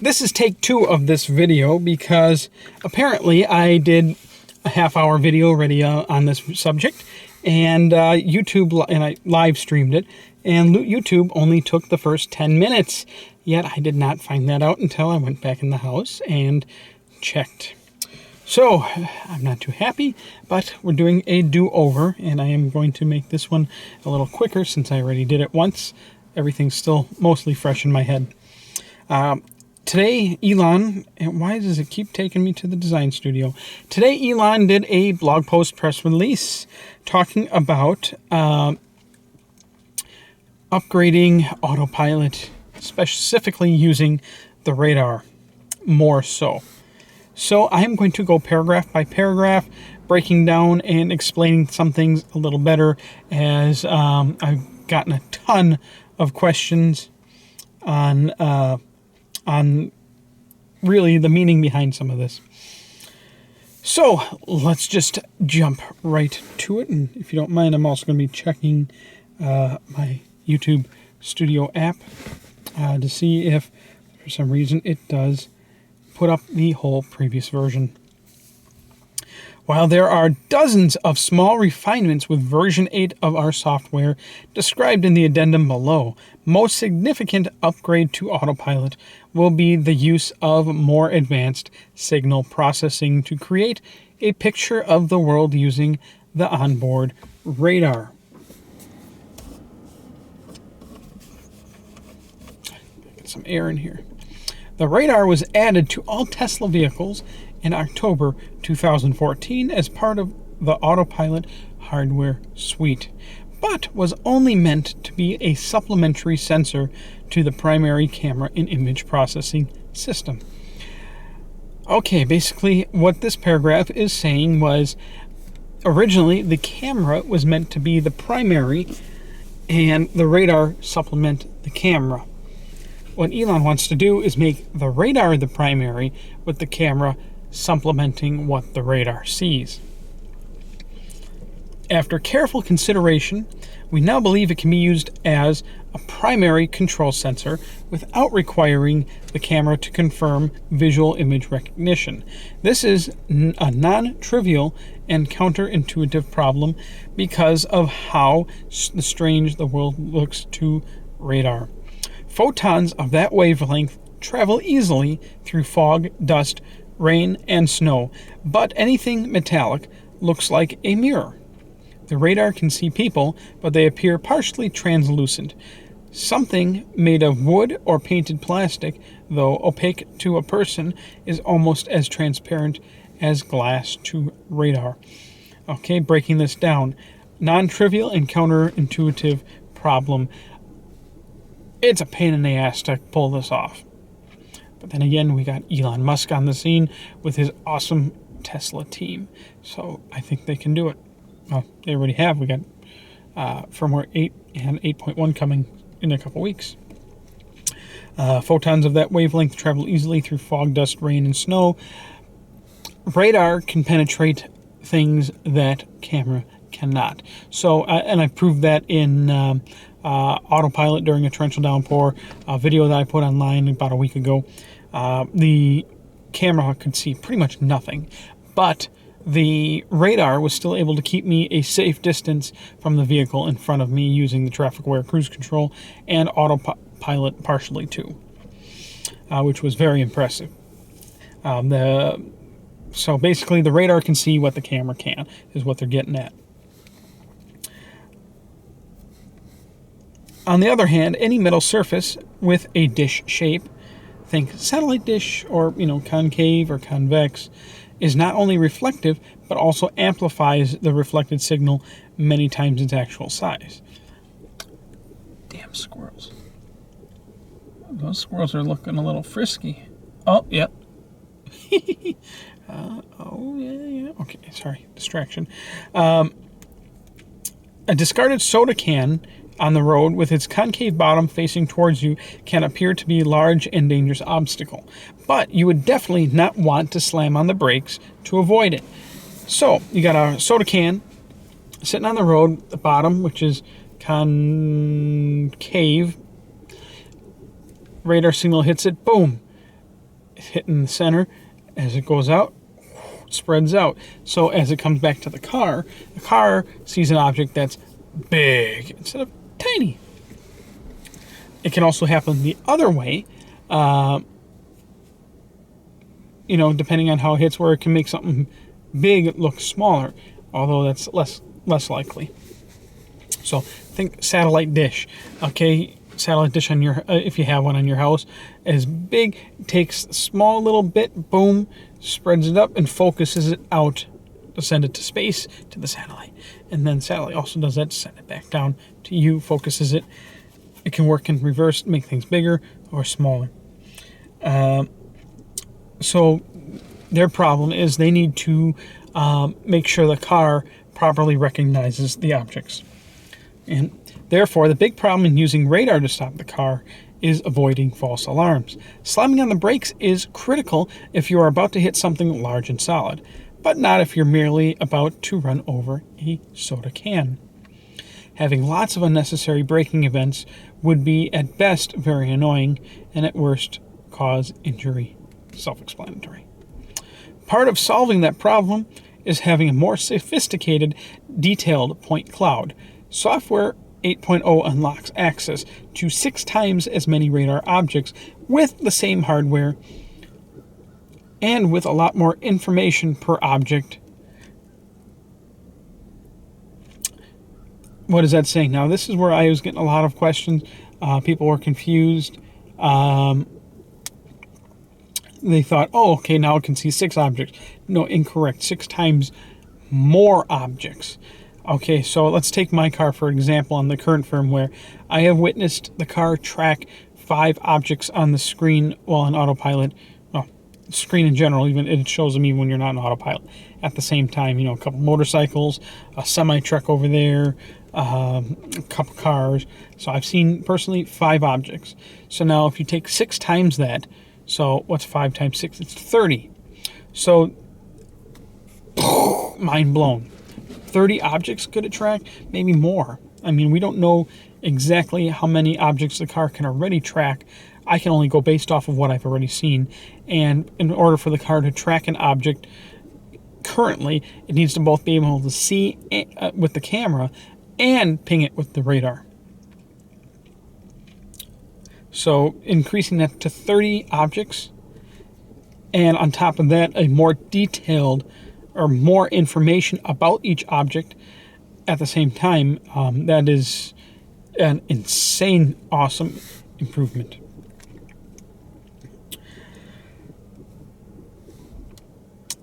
This is take 2 of this video because apparently I did a half-hour video already on this subject, and I live streamed it, and YouTube only took the first 10 minutes. Yet I did not find that out until I went back in the house and checked. So I'm not too happy, but we're doing a do-over, and I am going to make this one a little quicker since I already did it once. Everything's still mostly fresh in my head. Today, Elon, and why does it keep taking me to the design studio? Today, Elon did a blog post press release talking about upgrading Autopilot, specifically using the radar more so. So I'm going to go paragraph by paragraph, breaking down and explaining some things a little better, as I've gotten a ton of questions on really the meaning behind some of this. So let's just jump right to it. And if you don't mind, I'm also going to be checking my YouTube Studio app to see if for some reason it does put up the whole previous version. While there are dozens of small refinements with version 8 of our software described in the addendum below, most significant upgrade to Autopilot will be the use of more advanced signal processing to create a picture of the world using the onboard radar. Get some air in here. The radar was added to all Tesla vehicles in October 2014 as part of the Autopilot hardware suite, but was only meant to be a supplementary sensor to the primary camera and image processing system. Okay, basically what this paragraph is saying was originally the camera was meant to be the primary and the radar supplement the camera. What Elon wants to do is make the radar the primary with the camera supplementing what the radar sees. After careful consideration, we now believe it can be used as a primary control sensor without requiring the camera to confirm visual image recognition. This is a non-trivial and counterintuitive problem because of how strange the world looks to radar. Photons of that wavelength travel easily through fog, dust, rain, and snow, but anything metallic looks like a mirror. The radar can see people, but they appear partially translucent. Something made of wood or painted plastic, though opaque to a person, is almost as transparent as glass to radar. Okay, breaking this down. Non-trivial and counterintuitive problem. It's a pain in the ass to pull this off. But then again, we got Elon Musk on the scene with his awesome Tesla team. So I think they can do it. Well, they already have. We got firmware 8 and 8.1 coming in a couple weeks. Photons of that wavelength travel easily through fog, dust, rain, and snow. Radar can penetrate things that camera cannot. So, and I proved that in Autopilot during a torrential downpour, a video that I put online about a week ago. The camera could see pretty much nothing, but the radar was still able to keep me a safe distance from the vehicle in front of me using the traffic-aware cruise control and Autopilot partially too, which was very impressive. So basically the radar can see what the camera can, is what they're getting at. On the other hand, any metal surface with a dish shape, think satellite dish or, concave or convex, is not only reflective, but also amplifies the reflected signal many times its actual size. Damn squirrels. Those squirrels are looking a little frisky. Oh, yep. Yeah. Okay, sorry, distraction. A discarded soda can on the road with its concave bottom facing towards you can appear to be a large and dangerous obstacle, but you would definitely not want to slam on the brakes to avoid it. So you got a soda can sitting on the road, the bottom, which is concave, radar signal hits it, boom, It's hitting the center. As it goes out, spreads out. So as it comes back to the car sees an object that's big instead of tiny. It can also happen the other way, depending on how it hits, where it can make something big look smaller, although that's less likely. So think satellite dish. Okay, satellite dish on your if you have one on your house is big, takes a small little bit, boom, spreads it up and focuses it out to send it to space to the satellite, and then satellite also does that to send it back down to you, focuses it. It can work in reverse, make things bigger or smaller. So their problem is they need to make sure the car properly recognizes the objects. And therefore, the big problem in using radar to stop the car is avoiding false alarms. Slamming on the brakes is critical if you are about to hit something large and solid, but not if you're merely about to run over a soda can. Having lots of unnecessary braking events would be at best very annoying and at worst cause injury. Self-explanatory. Part of solving that problem is having a more sophisticated, detailed point cloud. Software 8.0 unlocks access to 6 times as many radar objects with the same hardware and with a lot more information per object. What is that saying? Now, this is where I was getting a lot of questions. People were confused. They thought, oh, okay, now it can see 6 objects. No, incorrect. 6 times more objects. Okay, so let's take my car, for example, on the current firmware. I have witnessed the car track 5 objects on the screen while on autopilot. Well, screen in general, even it shows them even when you're not on autopilot. At the same time, a couple motorcycles, a semi-truck over there, a couple cars. So I've seen, personally, 5 objects. So now if you take 6 times that, so what's 5 times 6? It's 30. So, mind blown. 30 objects could it track? Maybe more. I mean, we don't know exactly how many objects the car can already track. I can only go based off of what I've already seen. And in order for the car to track an object, currently, it needs to both be able to see with the camera and ping it with the radar. So increasing that to 30 objects, and on top of that, a more detailed or more information about each object at the same time, that is an insane, awesome improvement.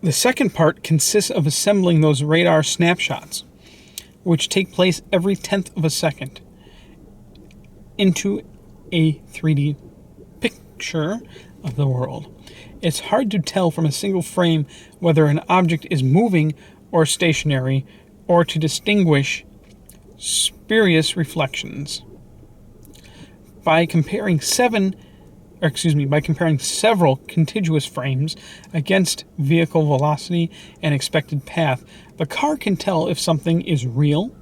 The second part consists of assembling those radar snapshots, which take place every 1/10 of a second, into a 3D picture of the world. It's hard to tell from a single frame whether an object is moving or stationary, or to distinguish spurious reflections. By comparing several contiguous frames against vehicle velocity and expected path, the car can tell if something is real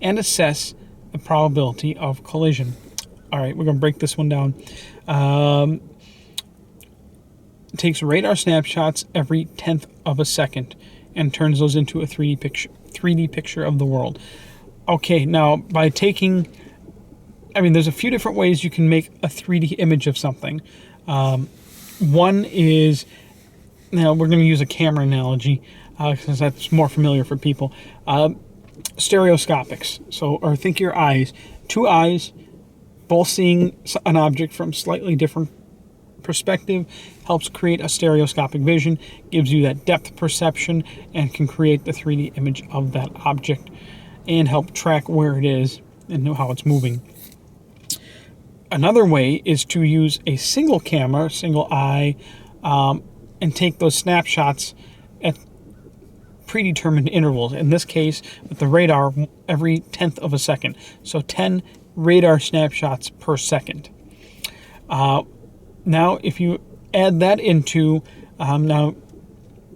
and assess the probability of collision. All right, we're going to break this one down. It takes radar snapshots every 1/10 of a second and turns those into a 3D picture of the world. Okay, now by taking, there's a few different ways you can make a 3D image of something. One is, we're going to use a camera analogy because that's more familiar for people. Stereoscopics. So, or think your eyes. 2 eyes, both seeing an object from slightly different perspective, helps create a stereoscopic vision, gives you that depth perception, and can create the 3D image of that object and help track where it is and know how it's moving. Another way is to use a single camera, single eye, and take those snapshots at predetermined intervals. In this case, with the radar, every 1/10 of a second. So 10 radar snapshots per second. Now, if you add that into, now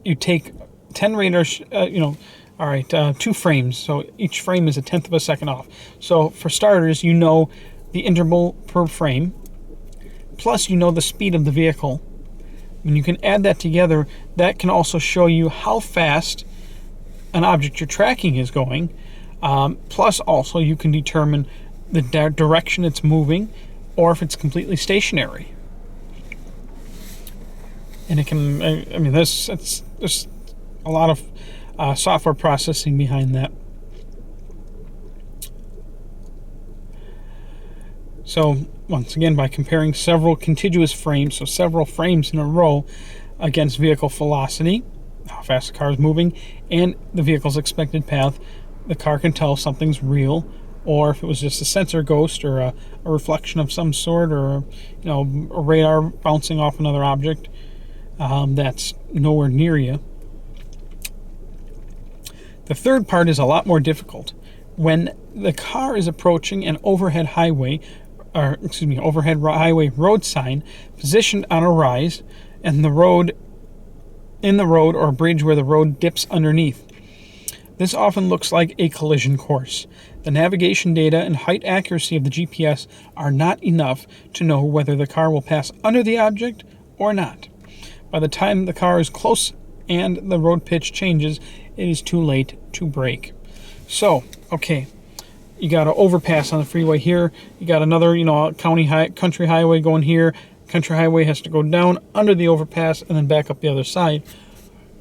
you take 10 radars, 2 frames. So each frame is a 1/10 of a second off. So for starters, the interval per frame, plus the speed of the vehicle, When you can add that together, that can also show you how fast an object you're tracking is going. Plus, also, you can determine the direction it's moving or if it's completely stationary. And it can, I mean, there's a lot of software processing behind that. So, once again, by comparing several contiguous frames, so several frames in a row, against vehicle velocity, how fast the car is moving, and the vehicle's expected path, the car can tell if something's real, or if it was just a sensor ghost, or a reflection of some sort, or a radar bouncing off another object that's nowhere near you. The third part is a lot more difficult. When the car is approaching an overhead highway road sign positioned on a rise, and the road or a bridge where the road dips underneath. This often looks like a collision course. The navigation data and height accuracy of the GPS are not enough to know whether the car will pass under the object or not. By the time the car is close and the road pitch changes, it is too late to brake. So, okay, you got an overpass on the freeway here. You got another, country highway going here. Country highway has to go down under the overpass and then back up the other side.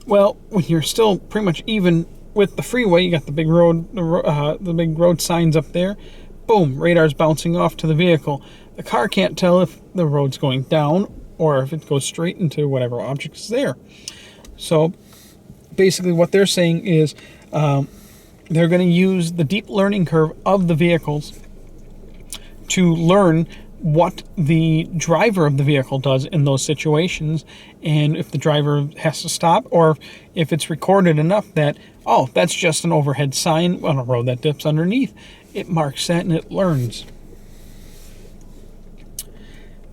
Well, when you're still pretty much even with the freeway, you got the big road signs up there. Boom, radar's bouncing off to the vehicle. The car can't tell if the road's going down or if it goes straight into whatever object is there. So basically what they're saying is they're going to use the deep learning curve of the vehicles to learn what the driver of the vehicle does in those situations, and if the driver has to stop, or if it's recorded enough that, oh, that's just an overhead sign on a road that dips underneath. It marks that and it learns.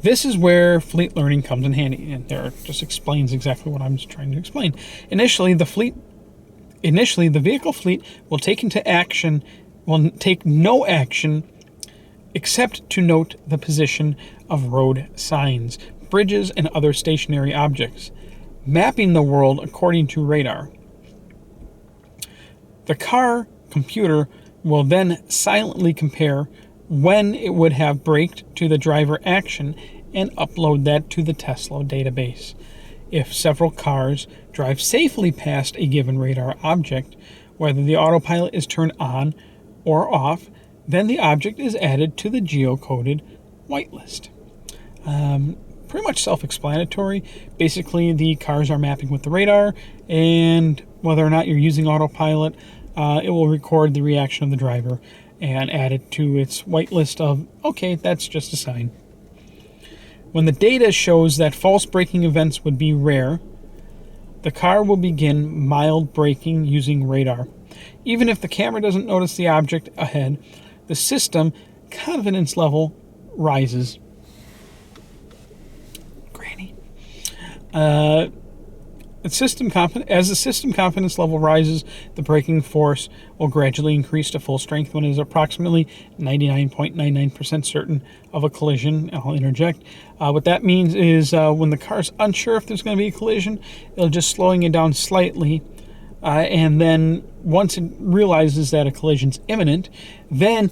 This is where fleet learning comes in handy, and there just explains exactly what I'm just trying to explain. Initially, the vehicle fleet will take no action except to note the position of road signs, bridges, and other stationary objects, mapping the world according to radar. The car computer will then silently compare when it would have braked to the driver action and upload that to the Tesla database. If several cars drive safely past a given radar object, whether the autopilot is turned on or off, then the object is added to the geocoded whitelist. Pretty much self-explanatory. Basically, the cars are mapping with the radar, and whether or not you're using autopilot, it will record the reaction of the driver and add it to its whitelist of, okay, that's just a sign. When the data shows that false braking events would be rare, the car will begin mild braking using radar. Even if the camera doesn't notice the object ahead, the system confidence level rises. Granny. As the system confidence level rises, the braking force will gradually increase to full strength when it is approximately 99.99% certain of a collision. I'll interject. What that means is when the car's unsure if there's going to be a collision, it'll just slowing it down slightly. And then once it realizes that a collision's imminent, then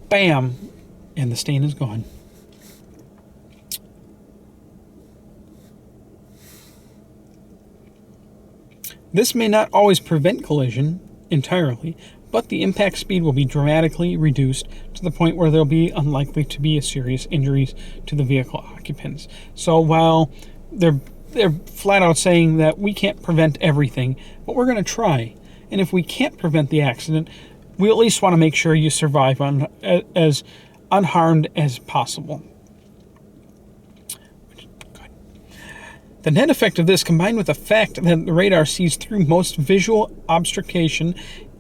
bam, and the stain is gone. This may not always prevent collision entirely, but the impact speed will be dramatically reduced to the point where there'll be unlikely to be serious injuries to the vehicle occupants. So while they're flat out saying that we can't prevent everything, but we're going to try. And if we can't prevent the accident, we at least want to make sure you survive as unharmed as possible. The net effect of this, combined with the fact that the radar sees through most visual obfuscation,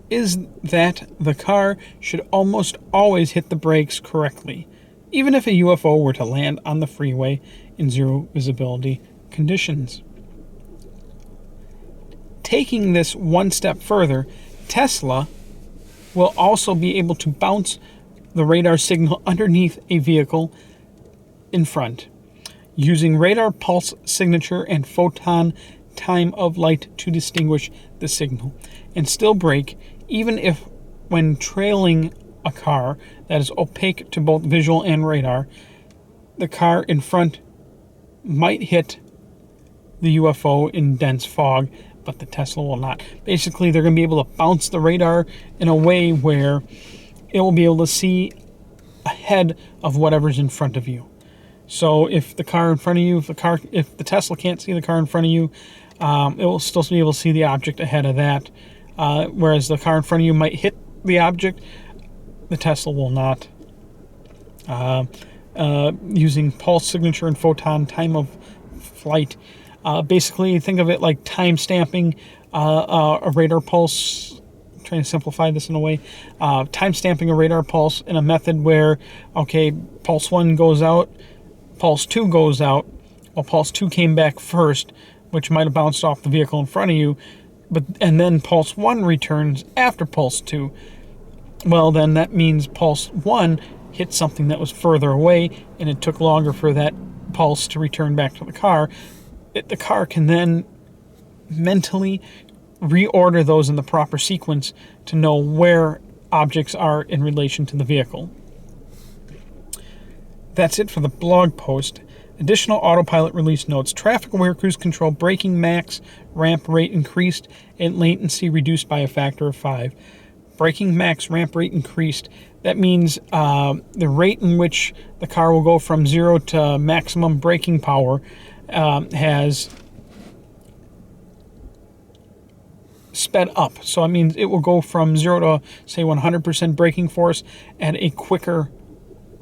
is that the car should almost always hit the brakes correctly, even if a UFO were to land on the freeway in zero visibility conditions. Taking this one step further, Tesla will also be able to bounce the radar signal underneath a vehicle in front. using radar pulse signature and photon time of light to distinguish the signal, and still brake even if when trailing a car that is opaque to both visual and radar. The car in front might hit the UFO in dense fog, but the Tesla will not. Basically, they're going to be able to bounce the radar in a way where it will be able to see ahead of whatever's in front of you. So if the car in front of you, if the Tesla can't see the car in front of you, it will still be able to see the object ahead of that. Whereas the car in front of you might hit the object, the Tesla will not. Using pulse signature and photon time of flight. Basically, think of it like time stamping a radar pulse. I'm trying to simplify this in a way. Time stamping a radar pulse in a method where, okay, pulse 1 goes out, pulse 2 goes out. Well, pulse 2 came back first, which might have bounced off the vehicle in front of you, and then pulse 1 returns after pulse 2. Well, then that means pulse 1 hit something that was further away, and it took longer for that pulse to return back to the car. The car can then mentally reorder those in the proper sequence to know where objects are in relation to the vehicle. That's it for the blog post. Additional Autopilot release notes: traffic-aware cruise control, braking max, ramp rate increased, and latency reduced by a factor of 5. Braking max ramp rate increased. That means the rate in which the car will go from 0 to maximum braking power has sped up. So it means it will go from 0 to, say, 100% braking force at a quicker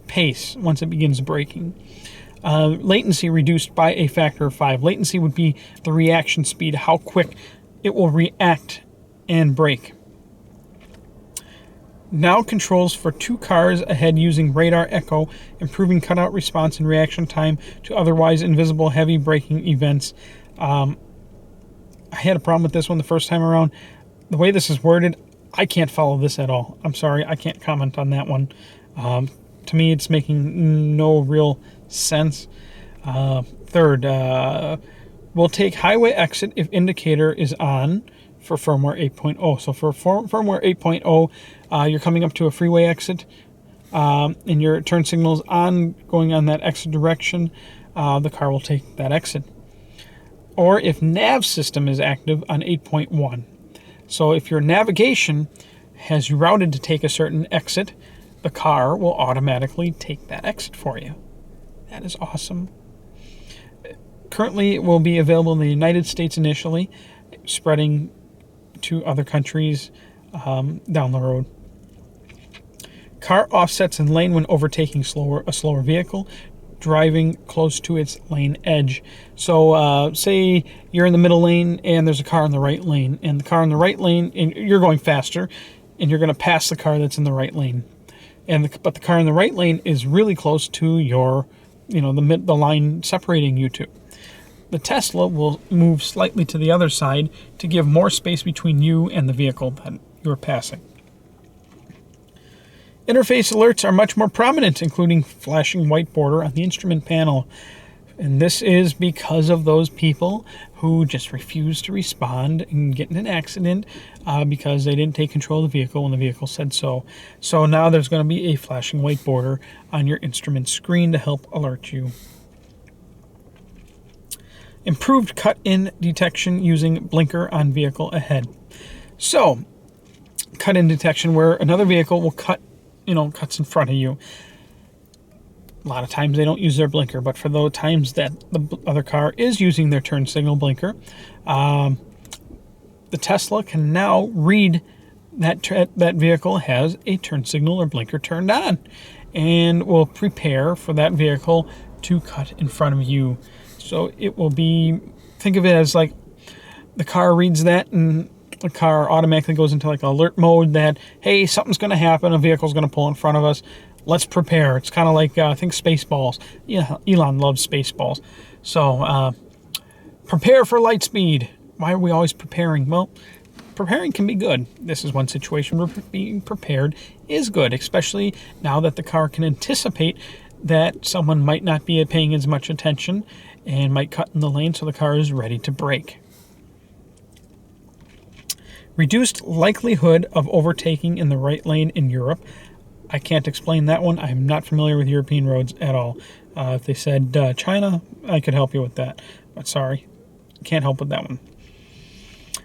pace once it begins braking. Latency reduced by a factor of 5. Latency would be the reaction speed, how quick it will react and brake. Now controls for 2 cars ahead using radar echo, improving cutout response and reaction time to otherwise invisible heavy braking events. I had a problem with this one the first time around. The way this is worded, I can't follow this at all. I'm sorry, I can't comment on that one. To me, it's making no real sense. Third, we'll take highway exit if indicator is on for firmware 8.0. So for firmware 8.0, you're coming up to a freeway exit, and your turn signal is on, going on that exit direction. The car will take that exit. Or if nav system is active on 8.1. So if your navigation has you routed to take a certain exit, the car will automatically take that exit for you. That is awesome. Currently, it will be available in the United States initially, spreading to other countries down the road. Car offsets in lane when overtaking a slower vehicle, driving close to its lane edge. So say you're in the middle lane and there's a car in the right lane, and the car in the right lane, and you're going faster, and you're going to pass the car that's in the right lane. But the car in the right lane is really close to your, the line separating you two. The Tesla will move slightly to the other side to give more space between you and the vehicle that you're passing. Interface alerts are much more prominent, including flashing white border on the instrument panel. And this is because of those people who just refuse to respond and get in an accident because they didn't take control of the vehicle when the vehicle said so. So now there's going to be a flashing white border on your instrument screen to help alert you. Improved cut-in detection using blinker on vehicle ahead. So, cut-in detection where another vehicle will cuts in front of you. A lot of times they don't use their blinker, but for those times that the other car is using their turn signal blinker, the Tesla can now read that vehicle has a turn signal or blinker turned on, and will prepare for that vehicle to cut in front of you. So it will be, think of it as like the car reads that and the car automatically goes into like alert mode that, hey, something's going to happen, a vehicle's going to pull in front of us. Let's prepare. It's kind of like, I think, Spaceballs. Yeah, Elon loves Spaceballs. So, prepare for light speed. Why are we always preparing? Well, preparing can be good. This is one situation where being prepared is good, especially now that the car can anticipate that someone might not be paying as much attention and might cut in the lane so the car is ready to brake. Reduced likelihood of overtaking in the right lane in Europe. I can't explain that one. I'm not familiar with European roads at all. If they said China, I could help you with that. But sorry, can't help with that one.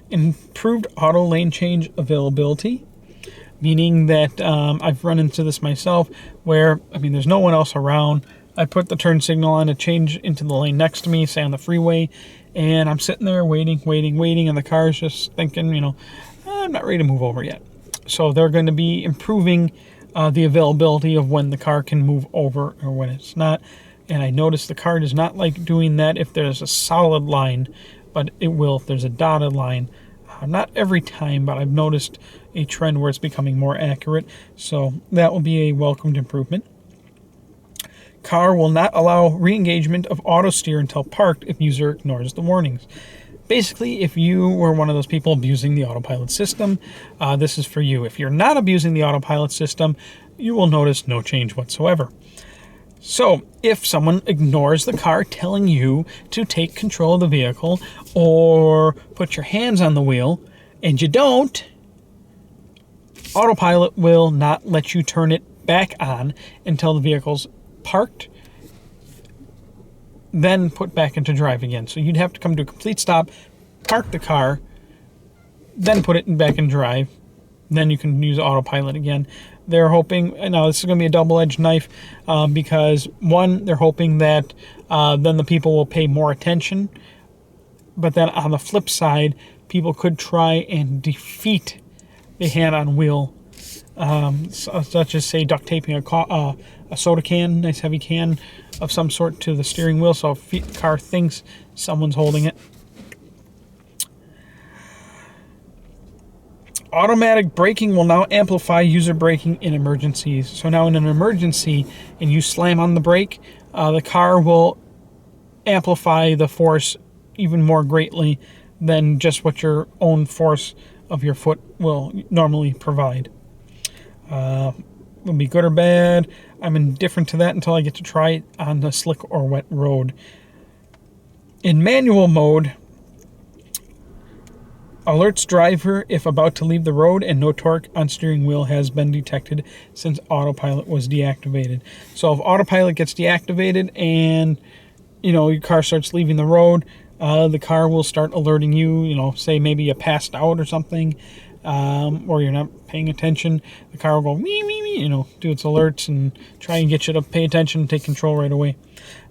Improved auto lane change availability, meaning that I've run into this myself where, there's no one else around. I put the turn signal on to change into the lane next to me, say on the freeway, and I'm sitting there waiting, and the car's just thinking, I'm not ready to move over yet. So they're going to be improving the availability of when the car can move over or when it's not. And I noticed the car does not like doing that if there's a solid line, but it will if there's a dotted line. Not every time, but I've noticed a trend where it's becoming more accurate. So that will be a welcomed improvement. Car will not allow re-engagement of auto steer until parked if user ignores the warnings. Basically, if you were one of those people abusing the autopilot system, this is for you. If you're not abusing the autopilot system, you will notice no change whatsoever. So, if someone ignores the car telling you to take control of the vehicle or put your hands on the wheel, and you don't, autopilot will not let you turn it back on until the vehicle's parked, then put back into drive again. So you'd have to come to a complete stop, park the car, then put it back in drive. Then you can use autopilot again. They're hoping, now this is going to be a double-edged knife because, one, they're hoping that then the people will pay more attention. But then on the flip side, people could try and defeat the hand-on-wheel, such as, say, duct taping a soda can, nice heavy can of some sort to the steering wheel so if the car thinks someone's holding it. Automatic braking will now amplify user braking in emergencies. So now in an emergency and you slam on the brake, the car will amplify the force even more greatly than just what your own force of your foot will normally provide. Will be good or bad. I'm indifferent to that until I get to try it on a slick or wet road. In manual mode, alerts driver if about to leave the road and no torque on steering wheel has been detected since autopilot was deactivated. So if autopilot gets deactivated and your car starts leaving the road, the car will start alerting you, say maybe you passed out or something, or you're not paying attention. The car will go wee wee wee, do its alerts and try and get you to pay attention and take control right away.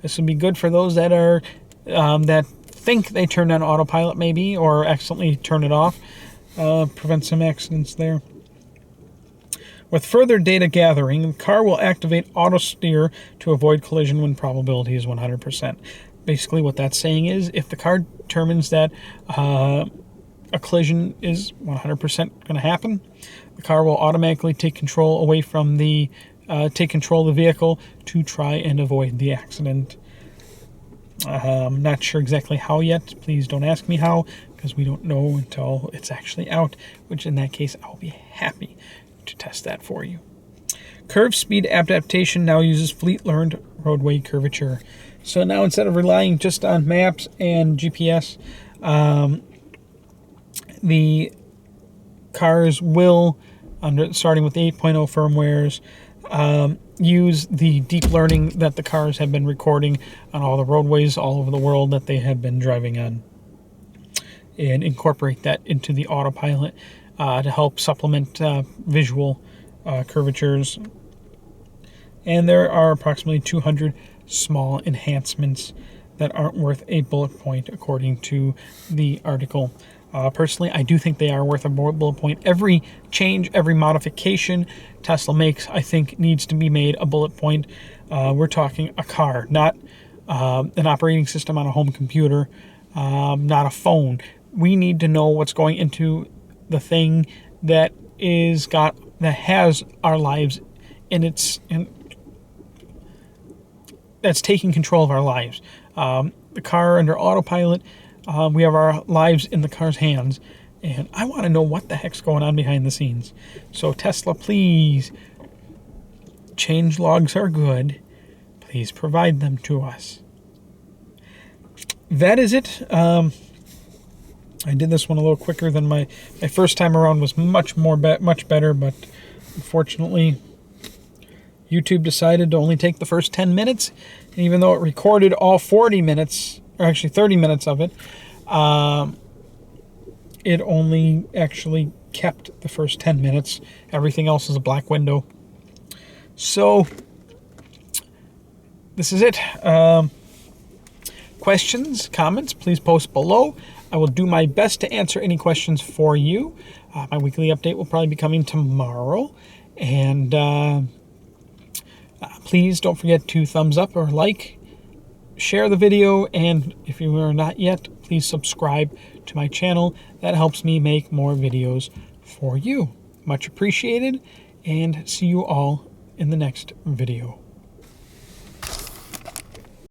This would be good for those that are that think they turned on autopilot maybe or accidentally turn it off. Prevent some accidents there. With further data gathering, the car will activate auto steer to avoid collision when probability is 100%. Basically what that's saying is if the car determines that a collision is 100% going to happen, the car will automatically take control away from take control of the vehicle to try and avoid the accident. I'm not sure exactly how yet. Please don't ask me how, because we don't know until it's actually out, which in that case, I'll be happy to test that for you. Curve speed adaptation now uses fleet-learned roadway curvature. So now instead of relying just on maps and GPS, the cars will, starting with 8.0 firmwares, use the deep learning that the cars have been recording on all the roadways all over the world that they have been driving on and incorporate that into the autopilot to help supplement visual curvatures. And there are approximately 200 small enhancements that aren't worth a bullet point according to the article. Personally, I do think they are worth a bullet point. Every change, every modification Tesla makes, I think, needs to be made a bullet point. We're talking a car, not an operating system on a home computer, not a phone. We need to know what's going into the thing that has our lives that's taking control of our lives. The car under autopilot, we have our lives in the car's hands, and I want to know what the heck's going on behind the scenes. So Tesla, please, change logs are good. please provide them to us. That is it. I did this one a little quicker than my first time around was much better, but unfortunately YouTube decided to only take the first 10 minutes, and even though it recorded all 40 minutes, or actually 30 minutes of it, it only actually kept the first 10 minutes. Everything else is a black window. So this is it. Questions, comments, please post below. I will do my best to answer any questions for you. My weekly update will probably be coming tomorrow. And please don't forget to thumbs up or like, share the video, and if you are not yet, please subscribe to my channel. That helps me make more videos for you. Much appreciated, and see you all in the next video.